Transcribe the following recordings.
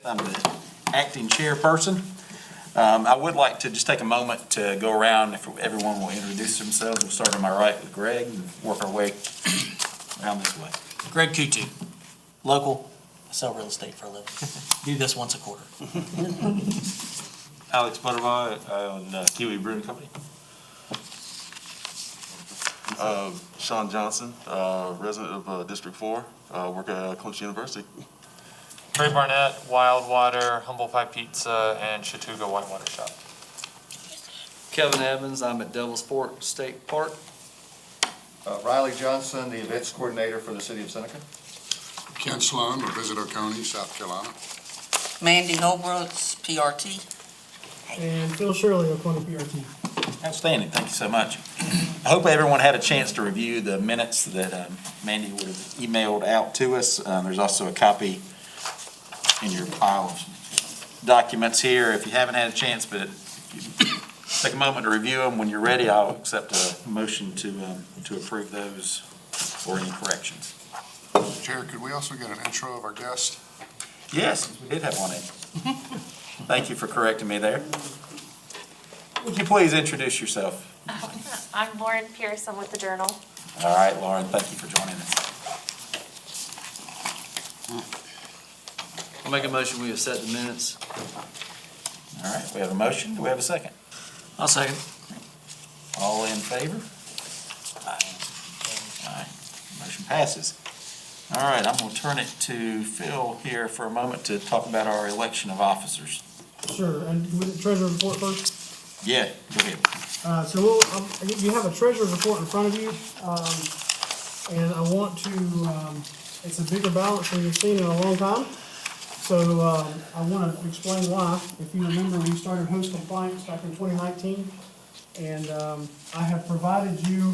I'm the acting chairperson. I would like to just take a moment to go around, if everyone will introduce themselves. We'll start on my right with Greg and work our way around this way. Greg Kutu, local, I sell real estate for a living. Do this once a quarter. Alex Butterby, I own Kiwi Brewing Company. Sean Johnson, resident of District 4, work at Clemson University. Trey Barnett, Wild Water, Humble Pie Pizza, and Chattooga Whitewater Shop. Kevin Evans, I'm at Devil's Fork State Park. Riley Johnson, the events coordinator for the city of Seneca. Ken Sloan of Visit Oconee, South Carolina. Mandy Holbrooks, PRT. And Phil Shirley, Oconee PRT. Outstanding, thank you so much. I hope everyone had a chance to review the minutes that Mandy would have emailed out to us. There's also a copy in your pile of documents here if you haven't had a chance, but if you take a moment to review them. When you're ready, I'll accept a motion to approve those or any corrections. Chair, could we also get an intro of our guest? Yes, we did have one in. Thank you for correcting me there. Would you please introduce yourself? I'm Lauren Pierce. I'm with the Journal. All right, Lauren, thank you for joining us. I'll make a motion, we have set the minutes. All right, we have a motion. Do we have a second? I'll second. All in favor? Aye. Motion passes. All right, I'm going to turn it to Phil here for a moment to talk about our election of officers. Sure, and with the treasurer report first. Yeah, go ahead. So you have a treasurer's report in front of you, and I want to, it's a bigger balance than you've seen in a long time. So I want to explain why. If you remember, we started host compliance back in 2019, and I have provided you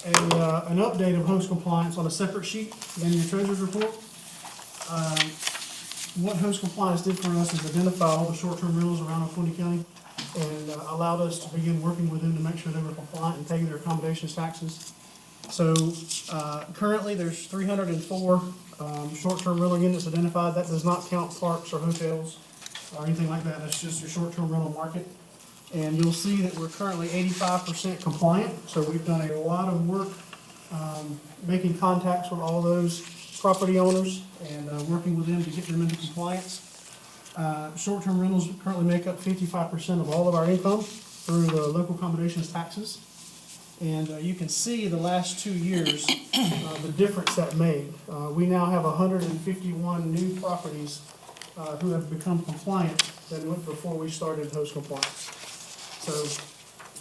an update of host compliance on a separate sheet than your treasurer's report. What host compliance did for us is identify all the short-term rentals around Oconee County and allowed us to begin working with them to make sure they were compliant and paying their accommodations taxes. So currently, there's 304 short-term rental units identified. That does not count parks or hotels or anything like that. That's just your short-term rental market. And you'll see that we're currently 85% compliant. So we've done a lot of work making contacts with all those property owners and working with them to get them into compliance. Short-term rentals currently make up 55% of all of our income through the local accommodations taxes. And you can see the last 2 years, the difference that made. We now have 151 new properties who have become compliant than before we started host compliance. So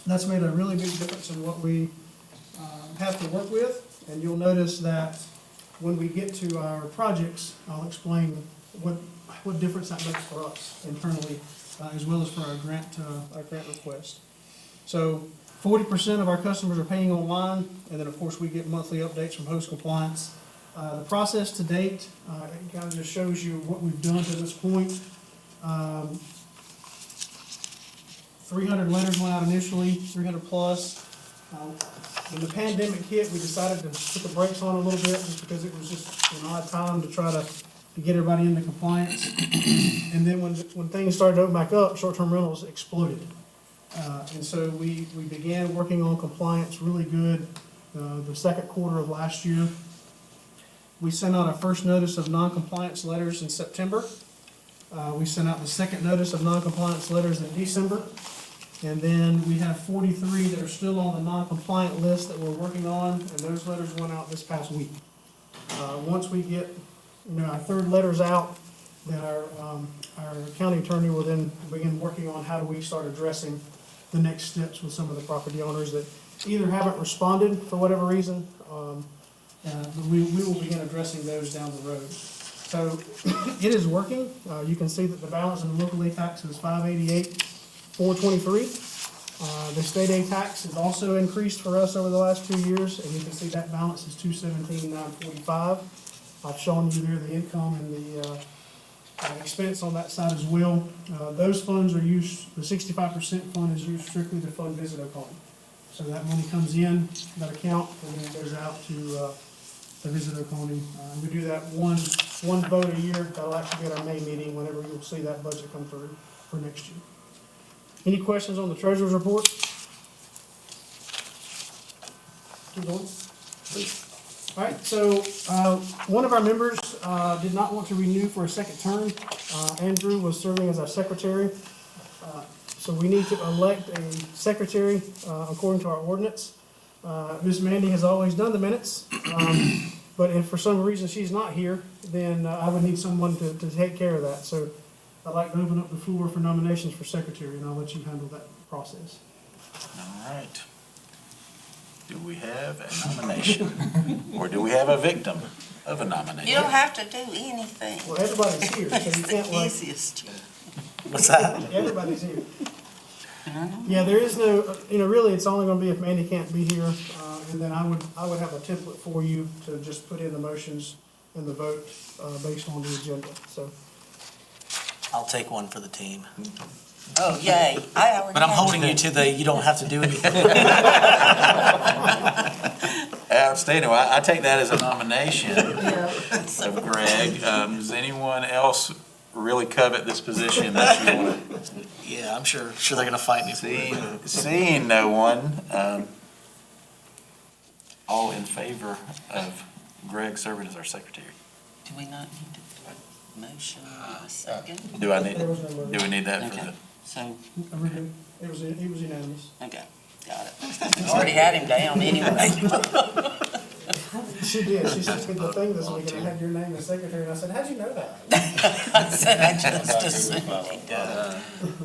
that's made a really big difference in what we have to work with. And you'll notice that when we get to our projects, I'll explain what difference that makes for us internally, as well as for our grant request. So 40% of our customers are paying online, and then of course we get monthly updates from host compliance. The process to date, it kind of just shows you what we've done to this point. 300 letters went out initially, 300 plus. When the pandemic hit, we decided to put the brakes on a little bit just because it was just an odd time to try to get everybody into compliance. And then when things started to open back up, short-term rentals exploded. And so we began working on compliance really good the second quarter of last year. We sent out our first notice of non-compliance letters in September. We sent out the second notice of non-compliance letters in December. And then we have 43 that are still on the non-compliant list that we're working on, and those letters went out this past week. Once we get our third letters out, then our county attorney will then begin working on how do we start addressing the next steps with some of the property owners that either haven't responded for whatever reason, but we will begin addressing those down the road. So it is working. You can see that the balance in the local aid tax is $588,423. The state aid tax has also increased for us over the last 2 years, and you can see that balance is $217,945. I've shown you there the income and the expense on that side as well. Those funds are used, the 65% fund is used strictly to fund Visit Oconee. So that money comes in, that account, and then it goes out to Visit Oconee. We do that one one vote a year. That'll actually be at our May meeting, whenever you'll see that budget come through for next year. Any questions on the treasurer's report? Keep going. All right, so, one of our members, did not want to renew for a second term. Andrew was serving as our secretary. So we need to elect a secretary, according to our ordinance. Ms. Mandy has always done the minutes, but if for some reason she's not here, then I would need someone to take care of that. So I'd like to open up the floor for nominations for secretary, and I'll let you handle that process. All right. Do we have a nomination? Or do we have a victim of a nomination? You don't have to do anything. Well, everybody's here, so It's you the can't like, easiest. What's that? everybody's here. Yeah, there is no, really, it's only gonna be if Mandy can't be here, and then I would have a template for you to just put in the motions and the vote, based on the agenda, so. I'll take one for the team. Oh, yay. I already But I'm have holding you to the, you don't have to do anything. Outstanding. Well, I take that as a nomination Yeah. of Greg. Does anyone else really covet this position that you want to Yeah, I'm sure they're gonna fight me for it. Seeing no one, all in favor of Greg serving as our secretary? Do we not need to do a motion in a second? Do I need, There was no motion. do we need that for Okay. the? So, It was unanimous. okay, got it. Already had him down anyway. She did, she sent me the thing this week, and I had your name as secretary, and I said, how'd you know that? I said I just assumed.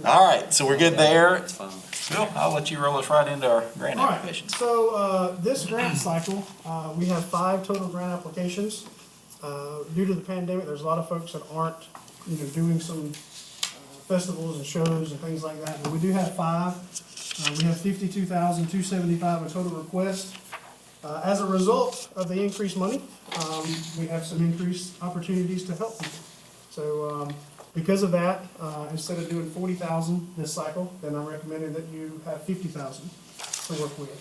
All right, so we're good there. It's fine. Bill, I'll let you roll us right into our grant All right, applications. so, this grant cycle, we have 5 total grant applications. Due to the pandemic, there's a lot of folks that aren't, doing some festivals and shows and things like that, but we do have 5. We have $52,275 in total request. As a result of the increased money, we have some increased opportunities to help people. So, because of that, instead of doing 40,000 this cycle, then I'm recommending that you have 50,000 to work with.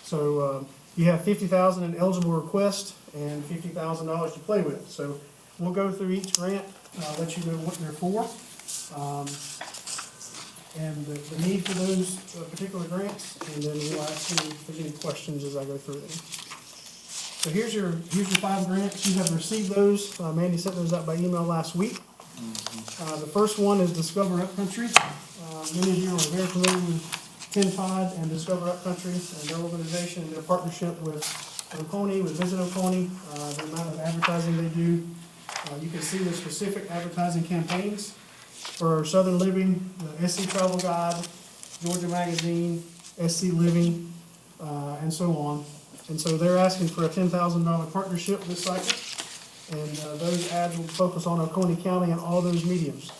So, you have 50,000 in eligible request and $50,000 to play with. So, we'll go through each grant, let you know what they're for, and the need for those particular grants, and then we'll ask you if there's any questions as I go through them. So here's your 5 grants. You have received those. Mandy sent those out by email last week. The first one is Discover Upcountry. Many of you are very familiar with Tin Pod and Discover Upcountry and their organization and their partnership with Oconee, with Visit Oconee, the amount of advertising they do. You can see the specific advertising campaigns for Southern Living, the SC Travel Guide, Georgia Magazine, SC Living, and so on. And so they're asking for a $10,000 partnership this cycle. And those ads will focus on Oconee County and all those mediums.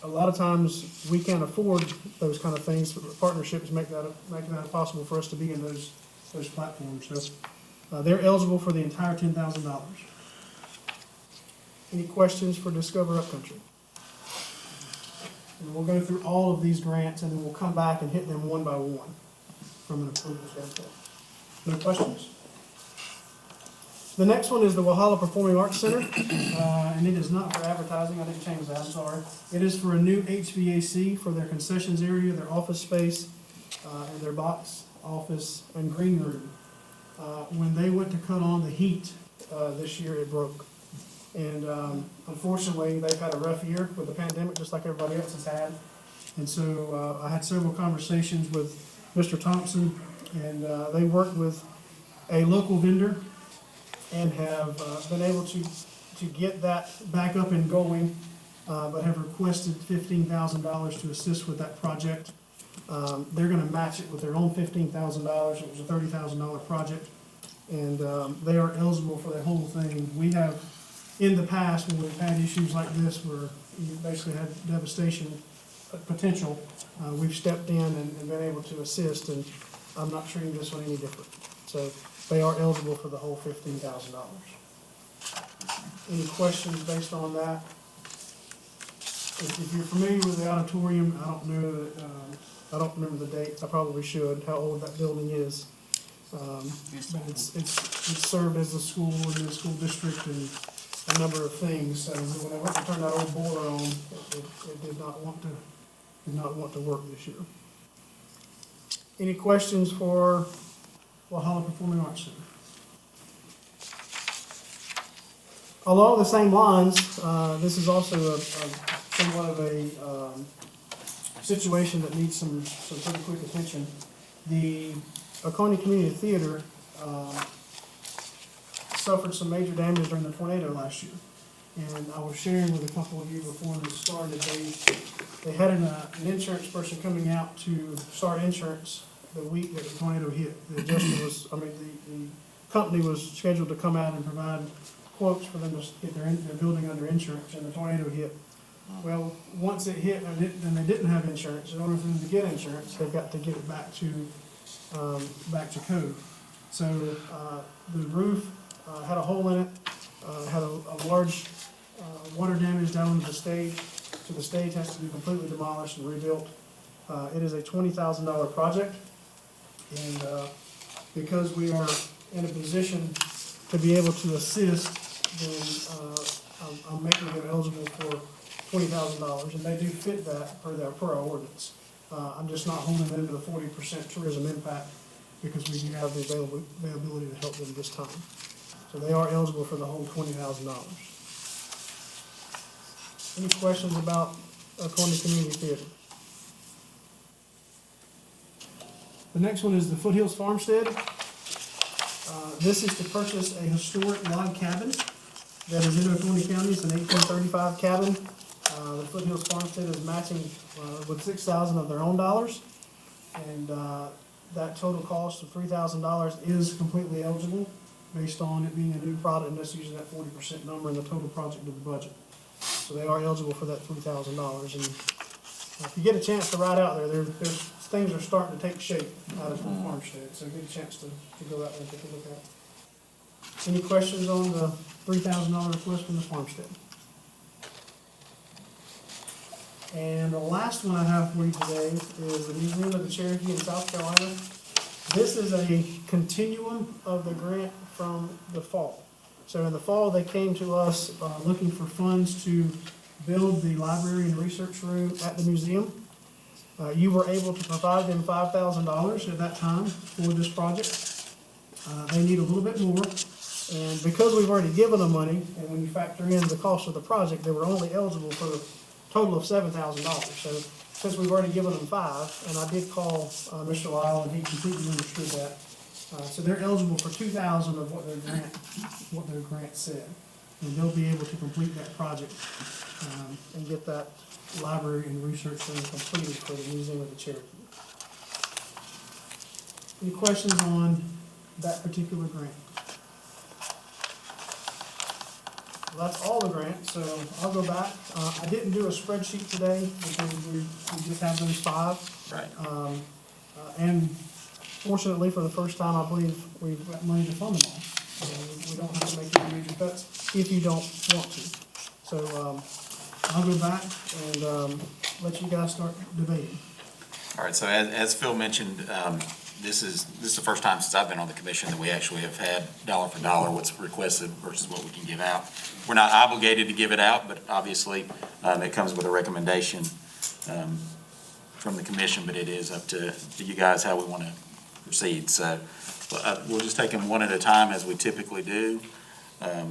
A lot of times, we can't afford those kind of things, but partnerships make that possible for us to be in those platforms. So they're eligible for the entire $10,000. Any questions for Discover Upcountry? And we'll go through all of these grants, and then we'll come back and hit them one by one from an approval standpoint. No questions? The next one is the Walhalla Performing Arts Center, and it is not for advertising. I didn't change that, I'm sorry. It is for a new HVAC for their concessions area, their office space, and their box office and green room. When they went to cut on the heat this year, it broke. And unfortunately, they've had a rough year with the pandemic, just like everybody else has had. And so I had several conversations with Mr. Thompson, and they worked with a local vendor and have been able to get that back up and going, but have requested $15,000 to assist with that project. They're gonna match it with their own $15,000. It was a $30,000 project, and they are eligible for that whole thing. We have, in the past, when we've had issues like this where you basically had devastation potential, we've stepped in and been able to assist, and I'm not treating this one any different. So they are eligible for the whole $15,000. Any questions based on that? If you're familiar with the auditorium, I don't know, I don't remember the dates, I probably should, how old that building is. But it's served as a school in the school district, and a number of things. So when I went to turn that old boiler on, it did not want to work this year. Any questions for Walhalla Performing Arts Center? Along the same lines, this is also somewhat of a situation that needs some pretty quick attention. The Oconee Community Theater suffered some major damage during the tornado last year. And I was sharing with a couple of you before this started, they had an insurance person coming out to start insurance the week that the tornado hit. The adjuster was, the company was scheduled to come out and provide quotes for them to get their building under insurance, and the tornado hit. Well, once it hit and they didn't have insurance, in order for them to get insurance, they've got to get it back to code. So the roof had a hole in it, had a large water damage down into the stage, so the stage has to be completely demolished and rebuilt. It is a $20,000 project, and because we are in a position to be able to assist, then I'm making them eligible for $20,000, and they do fit that per our ordinance. I'm just not holding them to the 40% tourism impact because we do have the availability to help them this time. So they are eligible for the whole $20,000. Any questions about Oconee Community Theater? The next one is the Foothills Farmstead. This is to purchase a historic log cabin that is in Oconee County. It's an 1835 cabin. The Foothills Farmstead is matching with $6,000 of their own dollars. And that total cost of $3,000 is completely eligible based on it being a new product and us using that 40% number in the total project of the budget. So they are eligible for that $3,000. And if you get a chance to ride out there, things are starting to take shape out of the farmstead. So get a chance to go out there and take a look at it. Any questions on the $3,000 request from the farmstead? And the last one I have for you today is the Museum of the Cherokee in South Carolina. This is a continuum of the grant from the fall. So in the fall, they came to us looking for funds to build the library and research room at the museum. You were able to provide them $5,000 at that time for this project. They need a little bit more. And because we've already given them money, and when you factor in the cost of the project, they were only eligible for a total of $7,000. So since we've already given them $5,000, and I did call Mr. Lyle, and he completely understood that. So they're eligible for $2,000 of what their grant said. And they'll be able to complete that project and get that library and research room completed for the Museum of the Cherokee. Any questions on that particular grant? Well, that's all the grants, so I'll go back. I didn't do a spreadsheet today because we just have those 5. Right. And fortunately, for the first time, I believe we've got money to fund them all. We don't have to make any major cuts if you don't want to. So I'll go back and let you guys start debating. All right, so as Phil mentioned, this is the first time since I've been on the commission that we actually have had dollar for dollar what's requested versus what we can give out. We're not obligated to give it out, but obviously it comes with a recommendation from the commission, but it is up to you guys how we want to proceed. So we'll just take them one at a time as we typically do. I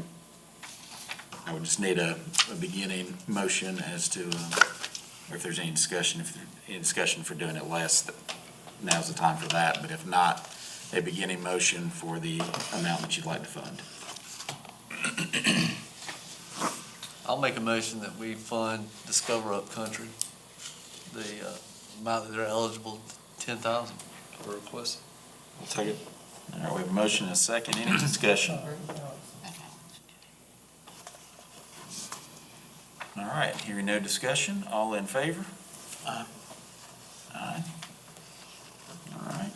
would just need a beginning motion as to if there's any discussion. If there's any discussion for doing it less, now's the time for that. But if not, a beginning motion for the amount that you'd like to fund. I'll make a motion that we fund Discover Upcountry, the amount that they're eligible, $10,000 for request. I'll take it. All right, we have a motion and a second. Any discussion? All right, hearing no discussion, all in favor? Aye. Aye. All right.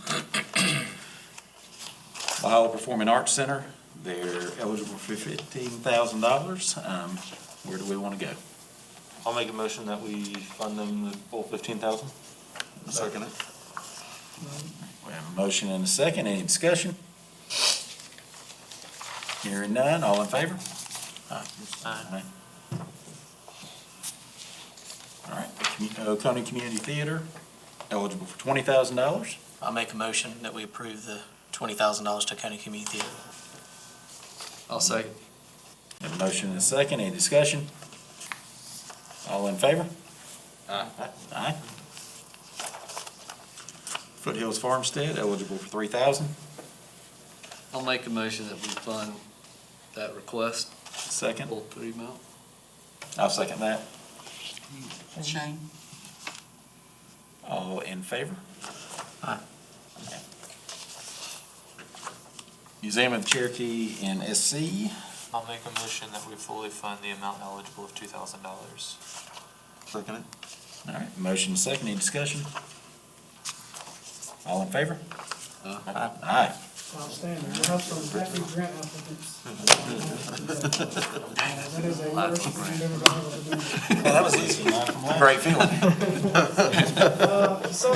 Walhalla Performing Arts Center, they're eligible for $15,000. Where do we want to go? I'll make a motion that we fund them the full $15,000. Second it. We have a motion and a second. Any discussion? Hearing none, all in favor? Aye. All right, Oconee Community Theater, eligible for $20,000. I'll make a motion that we approve the $20,000 to County Community Theater. I'll second. Have a motion and a second, any discussion? All in favor? Aye. Aye. Foothills Farmstead, eligible for $3,000. I'll make a motion that we fund that request, Second, full three amount. I'll second that. Shane? All in favor? Aye. Okay. Museum of Cherokee in SC, I'll make a motion that we fully fund the amount eligible of $2,000. Second it. all right, motion and second, any discussion? All in favor? Aye. Aye. Outstanding. We'll have some happy grant applicants. That is a work we've never been able to do. That was easy, great feeling. So,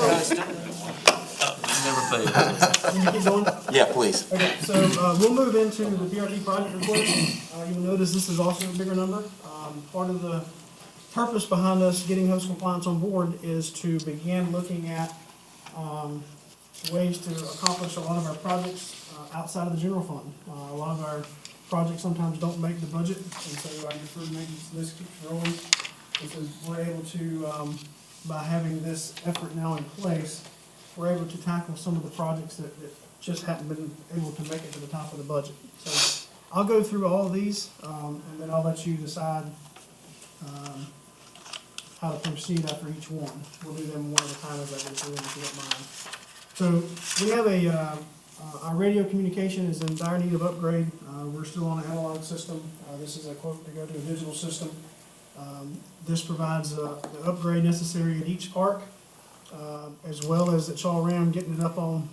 Never failed. can you keep going? Yeah, please. Okay, so we'll move into the BRT project report. You'll notice this is also a bigger number. Part of the purpose behind us getting host compliance on board is to begin looking at ways to accomplish a lot of our projects outside of the general fund. A lot of our projects sometimes don't make the budget, and so I prefer to make this keeps rolling. And so we're able to, by having this effort now in place, we're able to tackle some of the projects that just hadn't been able to make it to the top of the budget. So I'll go through all of these, and then I'll let you decide how to proceed after each one. We'll do them one at a time as I go through them, if you don't mind. So we have our radio communication is in dire need of upgrade. We're still on an analog system. This is a quote to go to a digital system. This provides the upgrade necessary at each park, as well as at Shaw Ram, getting it up on,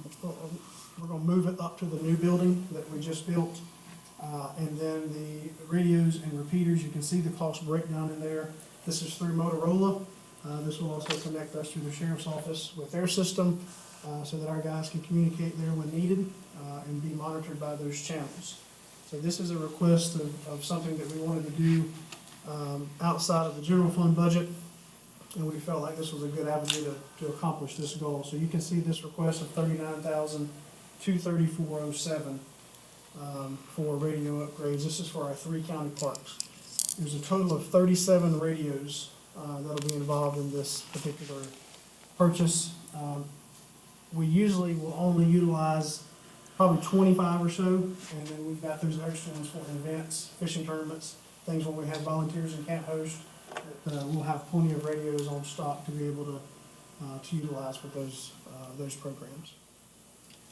we're gonna move it up to the new building that we just built. And then the radios and repeaters, you can see the cost breakdown in there. This is through Motorola. This will also connect us to the sheriff's office with their system, so that our guys can communicate there when needed, and be monitored by those channels. So this is a request of something that we wanted to do, outside of the general fund budget, and we felt like this was a good avenue to accomplish this goal. So you can see this request of $39,234.07 for radio upgrades. This is for our 3 county parks. There's a total of 37 radios that'll be involved in this particular purchase. We usually will only utilize probably 25 or so, and then we've got those extra ones for events, fishing tournaments, things where we have volunteers and can't host. We'll have plenty of radios on stock to be able to utilize for those programs.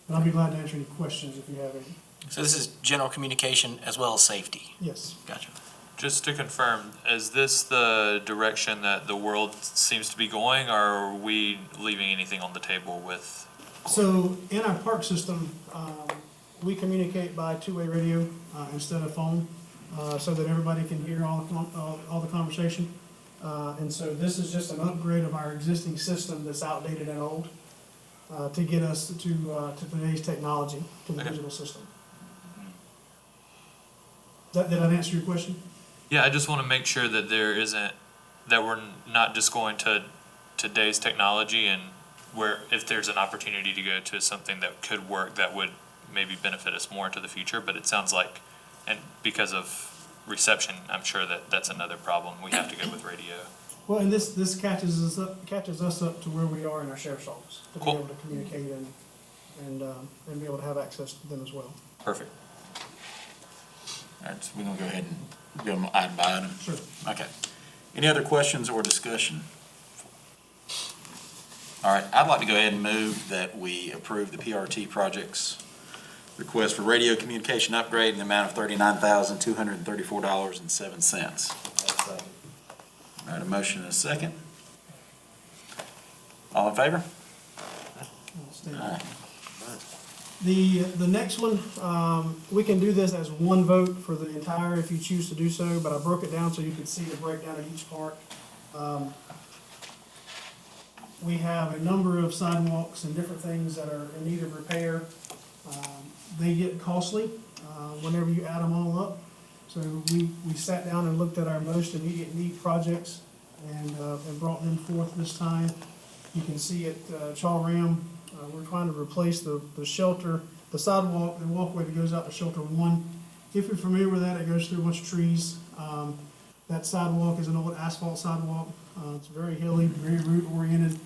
And I'll be glad to answer any questions if you have any. So this is general communication as well as safety. Yes. Gotcha. Just to confirm, is this the direction that the world seems to be going, or are we leaving anything on the table with? So in our park system, we communicate by two-way radio instead of phone, so that everybody can hear all the conversation. And so this is just an upgrade of our existing system that's outdated and old, to get us to today's technology, to the digital system. Did that answer your question? Yeah, I just want to make sure that that we're not just going to today's technology, and where if there's an opportunity to go to something that could work that would maybe benefit us more into the future. But it sounds like, and because of reception, I'm sure that that's another problem. We have to go with radio. Well, and this catches us up to where we are in our sheriff's office, to be Cool. able to communicate and be able to have access to them as well. Perfect. All right, so we're gonna go ahead and go item by item. Sure. Okay. Any other questions or discussion? All right, I'd like to go ahead and move that we approve the PRT project's request for radio communication upgrade in the amount of $39,234.07. All right, a motion and a second. All in favor? All right. The next one, we can do this as one vote for the entire if you choose to do so, but I broke it down so you could see the breakdown of each park. We have a number of sidewalks and different things that are in need of repair. They get costly whenever you add them all up. So we sat down and looked at our most immediate need projects and brought them forth this time. You can see at Chaw Ram, we're trying to replace the shelter, the sidewalk, the walkway that goes out to shelter one. If you're familiar with that, it goes through a bunch of trees. That sidewalk is an old asphalt sidewalk. It's very hilly, very route oriented.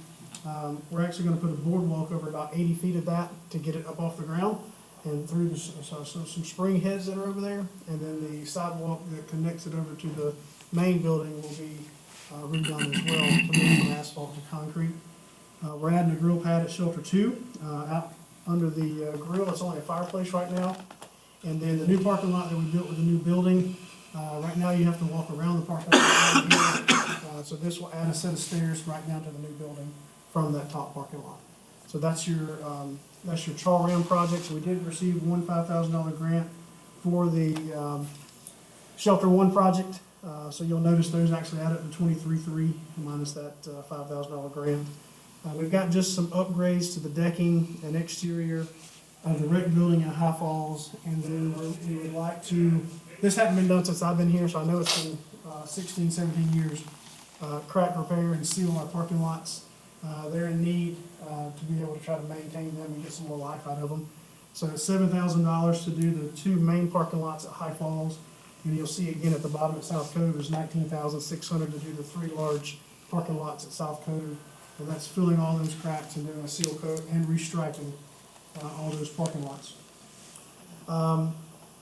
We're actually gonna put a boardwalk over about 80 feet of that to get it up off the ground and through the, some spring heads that are over there. And then the sidewalk that connects it over to the main building will be redone as well to move from asphalt to concrete. We're adding a grill pad at shelter two, out under the grill. It's only a fireplace right now. And then the new parking lot that we built with the new building, right now you have to walk around the parking lot down here. So this will add a set of stairs right down to the new building from that top parking lot. So that's your Chaw Ram project. So we did receive one $5,000 grant for the Shelter One project. So you'll notice those actually add up to 23.3 minus that $5,000 grant. We've got just some upgrades to the decking and exterior of the rec building at High Falls, and then we would like to, this hasn't been done since I've been here, so I know it's been 16, 17 years, crack repair and seal our parking lots. They're in need to be able to try to maintain them and get some more life out of them. So it's $7,000 to do the two main parking lots at High Falls, and you'll see again at the bottom at South Cove is $19,600 to do the three large parking lots at South Cove. And that's filling all those cracks and doing a seal coat and restriping all those parking lots.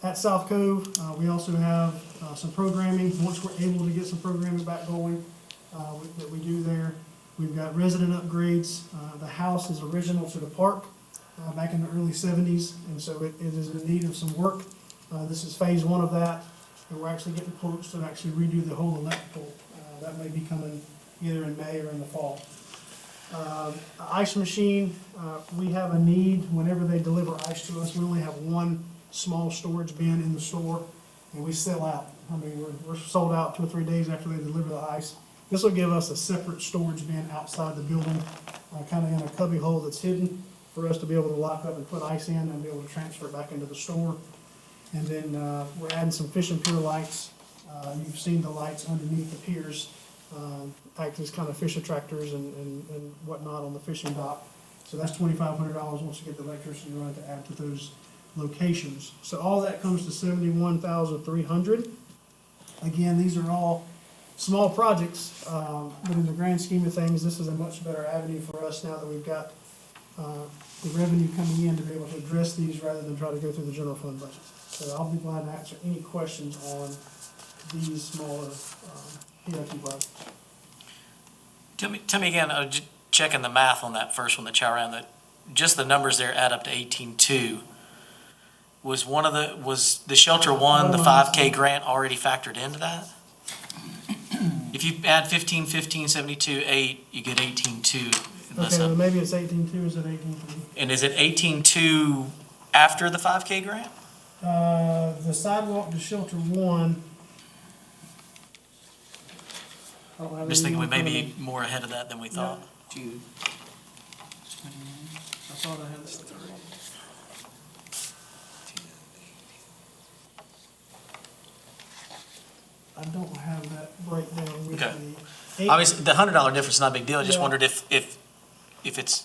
At South Cove, we also have some programming. Once we're able to get some programming back going, that we do there. We've got resident upgrades. The house is original to the park back in the early 70s, and so it is in need of some work. This is phase one of that, and we're actually getting quotes to actually redo the whole electrical. That may be coming either in May or in the fall. Ice machine, we have a need whenever they deliver ice to us. We only have one small storage bin in the store, and we sell out. I mean, we're sold out 2 or 3 days after they deliver the ice. This will give us a separate storage bin outside the building, kind of in a cubby hole that's hidden for us to be able to lock up and put ice in and be able to transfer it back into the store. And then we're adding some fishing pier lights. You've seen the lights underneath the piers. Act as kind of fish attractors and whatnot on the fishing dock. So that's $2,500 once you get the electricity running to add to those locations. So all that comes to $71,300. Again, these are all small projects, but in the grand scheme of things, this is a much better avenue for us now that we've got the revenue coming in to be able to address these rather than try to go through the general fund budget. So I'll be glad to answer any questions on these smaller PIT projects. Tell me again, just checking the math on that first one, the Chaw Ram, that just the numbers there add up to 18.2. Was the Shelter One, the 5K grant already factored into that? If you add 15, 72, 8, you get 18.2. Okay, well, maybe it's 18.2, is it 18.3? And is it 18.2 after the 5K grant? The sidewalk to Shelter One. I'm just thinking we may be more ahead of that than we thought. I thought I had this. I don't have that breakdown with Okay. me. Obviously, the $100 difference is not a big deal. I just Yeah. wondered if it's,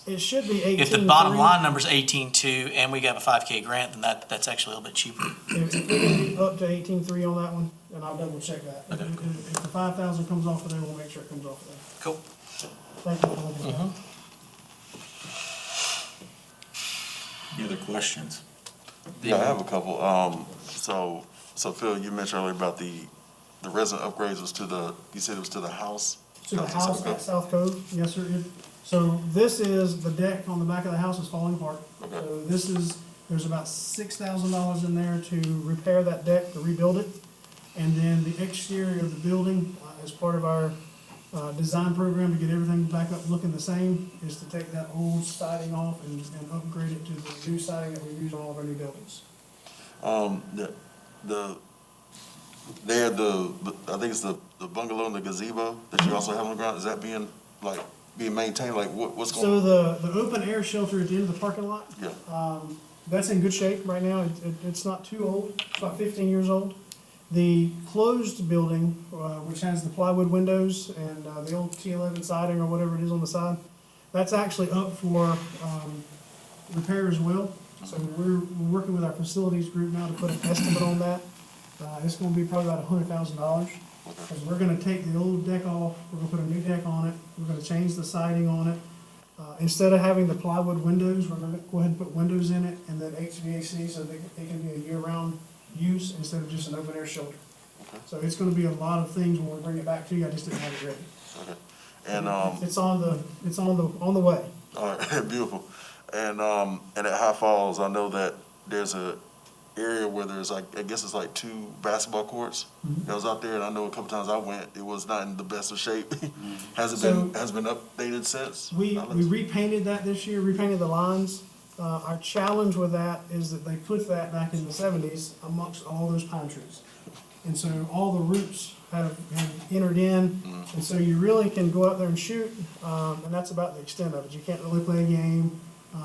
It should be 18. if the bottom line number is 18.2 and we got a 5K grant, then that's actually a little bit cheaper. If we can be up to 18.3 on that one, and I'll double check that. Okay. If the 5,000 comes off of there, we'll make sure it comes off of there. Cool. Thank you for looking at that. Any other questions? Yeah, I have a couple. So Phil, you mentioned earlier about the resident upgrades was to you said it was to the house? To the house at South Cove, yes, sir. So this is, the deck on the back of the house is falling apart. Okay. So this is, there's about $6,000 in there to repair that deck, to rebuild it. And then the exterior of the building, as part of our design program to get everything back up looking the same, is to take that old siding off and upgrade it to the new siding that we use on all of our new buildings. I think it's the bungalow and the gazebo that you also have on the ground, is that being maintained, like what's going So on? the open air shelter at the end of the parking lot, Yeah, that's in good shape right now. It's not too old, it's about 15 years old. The closed building, which has the plywood windows and the old T11 siding or whatever it is on the side, that's actually up for repair as well. So we're working with our facilities group now to put an estimate on that. It's gonna be probably about $100,000. Because we're gonna take the old deck off, we're gonna put a new deck on it, we're gonna change the siding on it. Instead of having the plywood windows, we're gonna go ahead and put windows in it and then HVAC so that it can be a year-round use instead of just an open-air shelter. So it's gonna be a lot of things when we bring it back to you, I just didn't have it ready. Okay. And, It's on the way. all right, beautiful. And at High Falls, I know that there's a area where there's like, I guess it's like 2 basketball courts that was out there, and I know a couple times I went, it was not in the best of shape. Has it been updated since? We repainted that this year, repainted the lines. Our challenge with that is that they put that back in the 70s amongst all those pine trees. And so all the roots have entered in, and so you really can go out there and shoot, and that's about the extent of it. You can't really play a game.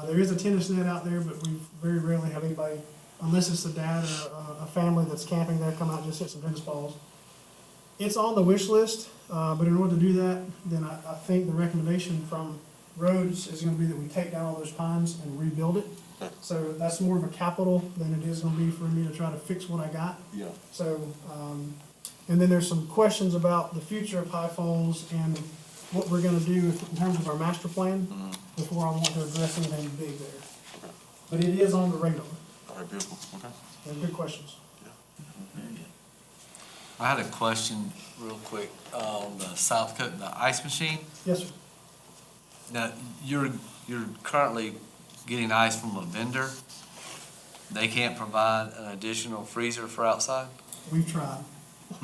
There is a tennis net out there, but we very rarely have anybody, unless it's the dad or a family that's camping there, come out and just hit some tennis balls. It's on the wish list, but in order to do that, then I think the recommendation from Rhodes is gonna be that we take down all those pines and rebuild it. So that's more of a capital than it is gonna be for me to try to fix what I got. Yeah. So, and then there's some questions about the future of High Falls and what we're gonna do in terms of our master plan before I want to address anything big there. But it is on the radar. All right, beautiful, okay. And good questions. I had a question real quick on the South Coast, the ice machine. Yes, sir. Now, you're currently getting ice from a vendor. They can't provide an additional freezer for outside? We've tried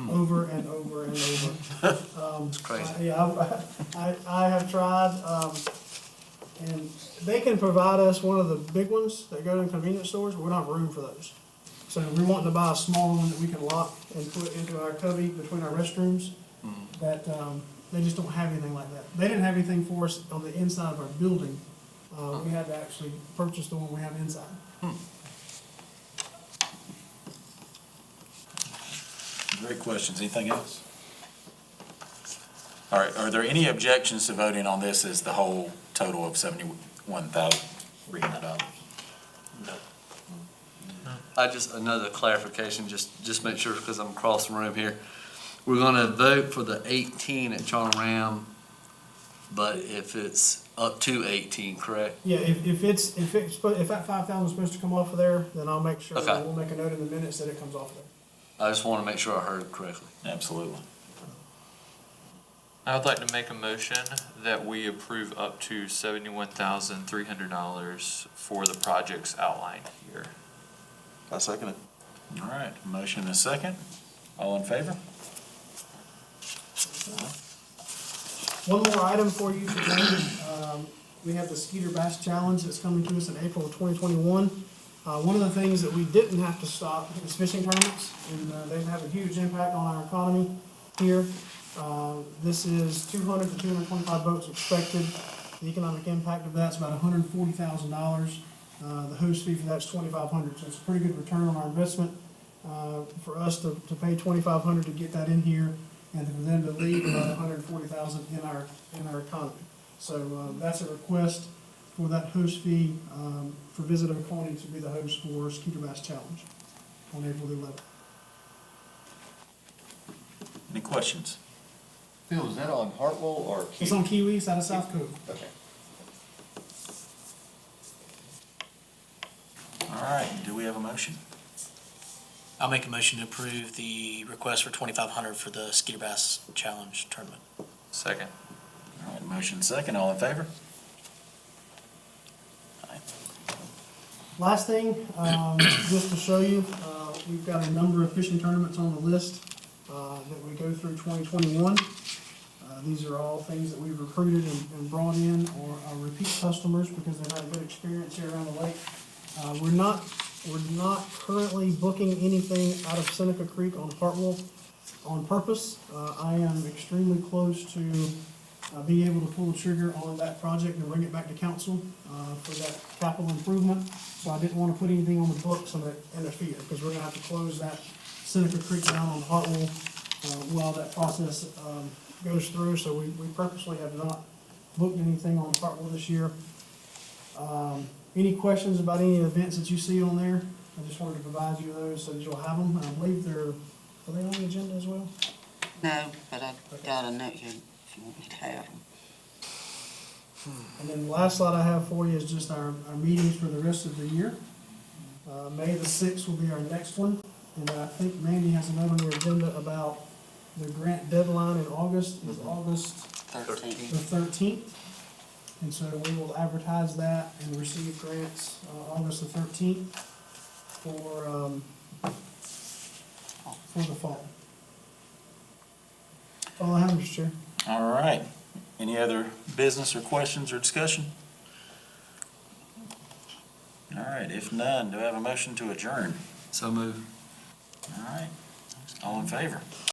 over and over and over. It's crazy. Yeah, I have tried, and they can provide us one of the big ones that go in convenience stores, but we don't have room for those. So we're wanting to buy a small one that we can lock and put into our cubby between our restrooms, that, they just don't have anything like that. They didn't have anything for us on the inside of our building. We had to actually purchase the one we have inside. Great questions. Anything else? All right, are there any objections to voting on this as the whole total of $71,300? Another clarification, just make sure, because I'm across the room here. We're gonna vote for the 18 at Charlton Ram, but if it's up to 18, correct? Yeah, if that 5,000 is supposed to come off of there, then I'll make sure, Okay. we'll make a note in the minutes that it comes off there. I just wanna make sure I heard it correctly. Absolutely. I would like to make a motion that we approve up to $71,300 for the projects outlined here. I second it. All right, motion and a second. All in favor? One more item for you today. We have the Skeeter Bass Challenge that's coming to us in April of 2021. One of the things that we didn't have to stop is fishing tournaments, and they have a huge impact on our economy here. This is 200 to 225 boats expected. The economic impact of that's about $140,000. The host fee for that's $2,500, so it's a pretty good return on our investment. For us to pay $2,500 to get that in here, and for them to leave about $140,000 in our economy. So that's a request for that host fee for Visit Oconee to be the host for Skeeter Bass Challenge on April the 11th. Any questions? Phil, is that on Hartwell or Kiwi? It's on Kiwi, out of South Cove. Okay. All right, do we have a motion? I'll make a motion to approve the request for 2,500 for the Skeeter Bass Challenge tournament. Second. All right, motion second. All in favor? Last thing, just to show you, we've got a number of fishing tournaments on the list that we go through 2021. These are all things that we've recruited and brought in or are repeat customers because they've had a good experience here around the lake. We're not currently booking anything out of Seneca Creek on Hartwell on purpose. I am extremely close to being able to pull the trigger on that project and bring it back to council for that capital improvement. So I didn't want to put anything on the books and interfere, because we're gonna have to close that Seneca Creek down on Hartwell, while that process, goes through, so we purposely have not booked anything on Hartwell this year. Any questions about any events that you see on there? I just wanted to provide you those so that you'll have them. I believe are they on the agenda as well? No, but I've got a note here if you want me to have them. And then the last slide I have for you is just our meetings for the rest of the year. May the 6th will be our next one, and I think Mandy has a note on the agenda about the grant deadline in August, is August 13th. the 13th. And so we will advertise that and receive grants, August the 13th for the fall. That's all I have, Mr. Chair. All right. Any other business or questions or discussion? All right, if none, do I have a motion to adjourn? So move. All right. All in favor?